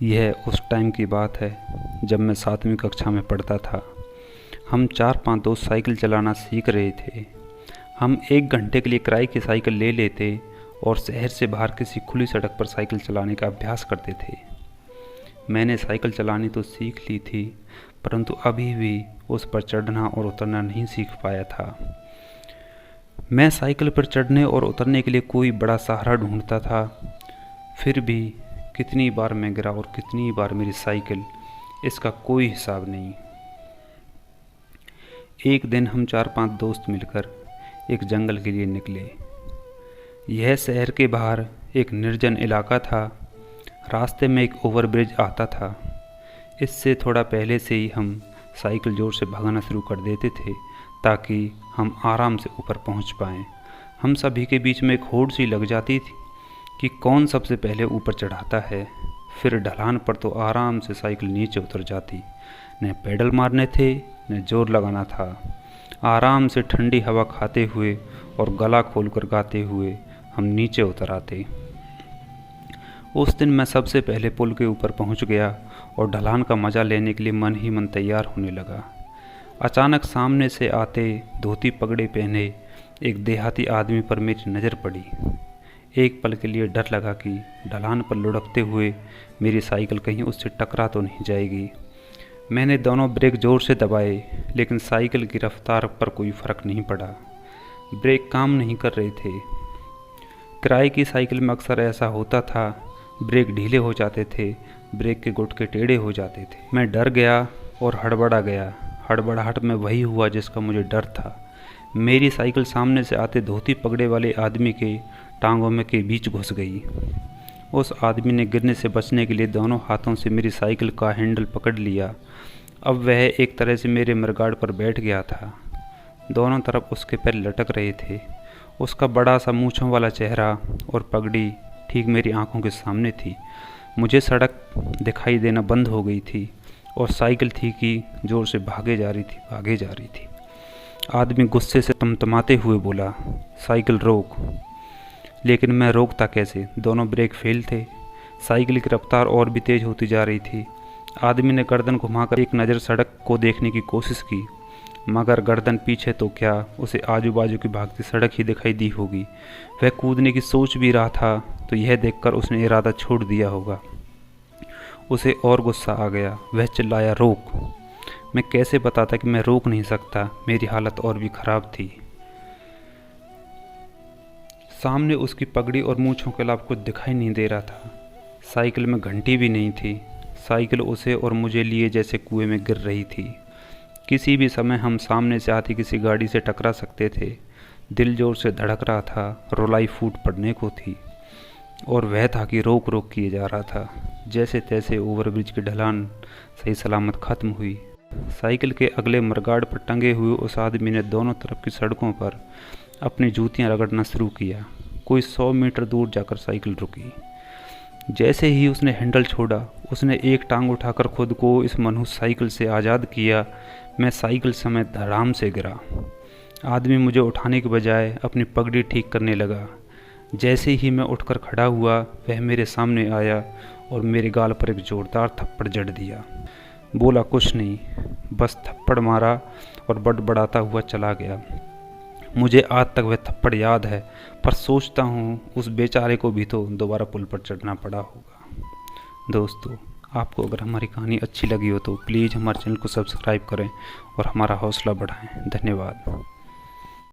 यह उस टाइम की बात है जब मैं 7वीं कक्षा में पढ़ता था। हम 4-5 दोस्त साइकिल चलाना सीख रहे थे। हम 1 घंटे के लिए किराए की साइकिल ले लेते और शहर से बाहर किसी खुली सड़क पर साइकिल चलाने का अभ्यास करते थे। मैंने साइकिल चलानी तो सीख ली थी, परंतु अभी भी उस पर चढ़ना और उतरना नहीं सीख पाया था। मैं साइकिल पर चढ़ने और उतरने के लिए कोई बड़ा सहारा ढूंढता था, फिर भी कितनी बार मैं गिरा और कितनी बार मेरी साइकिल, इसका कोई हिसाब नहीं। एक दिन हम 4-5 दोस्त मिलकर एक जंगल के लिए निकले। यह शहर के बाहर एक निर्जन इलाका था। रास्ते में एक ओवरब्रिज आता था। इससे थोड़ा पहले से ही हम साइकिल जोर से भगाना शुरू कर देते थे ताकि हम आराम से ऊपर पहुंच पाएं। हम सभी के बीच में एक होड़ सी लग जाती थी कि कौन सबसे पहले ऊपर चढ़ाता है। फिर ढलान पर तो आराम से साइकिल नीचे उतर जाती। न पेडल मारने थे न जोर लगाना था। आराम से ठंडी हवा खाते हुए और गला खोलकर गाते हुए हम नीचे उतर आते। उस दिन मैं सबसे पहले पुल के ऊपर पहुंच गया और ढलान का मज़ा लेने के लिए मन ही मन तैयार होने लगा। अचानक सामने से आते धोती पगड़े पहने एक देहाती आदमी पर मेरी नज़र पड़ी। एक पल के लिए डर लगा कि ढलान पर लुढ़कते हुए मेरी साइकिल कहीं उससे टकरा तो नहीं जाएगी। मैंने दोनों ब्रेक जोर से दबाए, लेकिन साइकिल की रफ्तार पर कोई फ़र्क नहीं पड़ा। ब्रेक काम नहीं कर रहे थे। किराए की साइकिल में अक्सर ऐसा होता था, ब्रेक ढीले हो जाते थे, ब्रेक के गुटके टेढ़े हो जाते थे। मैं डर गया और हड़बड़ा गया। हड़बड़ाहट में वही हुआ जिसका मुझे डर था। मेरी साइकिल सामने से आते धोती पगड़े वाले आदमी के टांगों में के बीच घुस गई। उस आदमी ने गिरने से बचने के लिए दोनों हाथों से मेरी साइकिल का हैंडल पकड़ लिया। अब वह एक तरह से मेरे मरगाड़ पर बैठ गया था। दोनों तरफ उसके पैर लटक रहे थे। उसका बड़ा सा मूँछों वाला चेहरा और पगड़ी ठीक मेरी आंखों के सामने थी। मुझे सड़क दिखाई देना बंद हो गई थी और साइकिल थी कि जोर से भागे जा रही थी। आदमी गुस्से से तमतमाते हुए बोला, साइकिल रोक। लेकिन मैं रोकता कैसे? दोनों ब्रेक फेल थे। साइकिल की रफ्तार और भी तेज होती जा रही थी। आदमी ने गर्दन घुमाकर एक नज़र सड़क को देखने की कोशिश की, मगर गर्दन पीछे तो क्या, उसे आजू बाजू की भागती सड़क ही दिखाई दी होगी। वह कूदने की सोच भी रहा था तो यह देखकर उसने इरादा छोड़ दिया होगा। उसे और गुस्सा आ गया। वह चिल्लाया, रोक। मैं कैसे बताता कि मैं रोक नहीं सकता? मेरी हालत और भी ख़राब थी। सामने उसकी पगड़ी और मूँछों के अलावा कुछ दिखाई नहीं दे रहा था। साइकिल में घंटी भी नहीं थी। साइकिल उसे और मुझे लिए जैसे कुएं में गिर रही थी। किसी भी समय हम सामने से आती किसी गाड़ी से टकरा सकते थे। दिल जोर से धड़क रहा था, रुलाई फूट पड़ने को थी और वह था कि रोक रोक किए जा रहा था। जैसे तैसे ओवरब्रिज की ढलान सही सलामत ख़त्म हुई। साइकिल के अगले मरगाड़ पर टंगे हुए उस आदमी ने दोनों तरफ की सड़कों पर अपनी जूतियां रगड़ना शुरू किया। कोई 100 मीटर दूर जाकर साइकिल रुकी। जैसे ही उसने हैंडल छोड़ा, उसने एक टांग उठाकर खुद को इस मनहूस साइकिल से आज़ाद किया। मैं साइकिल समेत धड़ाम से गिरा। आदमी मुझे उठाने के बजाय अपनी पगड़ी ठीक करने लगा। जैसे ही मैं उठकर खड़ा हुआ, वह मेरे सामने आया और मेरे गाल पर एक जोरदार थप्पड़ जड़ दिया। बोला कुछ नहीं, बस थप्पड़ मारा और बड़बड़ाता हुआ चला गया। मुझे आज तक वह थप्पड़ याद है, पर सोचता हूँ उस बेचारे को भी तो दोबारा पुल पर चढ़ना पड़ा होगा। दोस्तों, आपको अगर हमारी कहानी अच्छी लगी हो तो प्लीज़ हमारे चैनल को सब्सक्राइब करें और हमारा हौसला बढ़ाएं। धन्यवाद।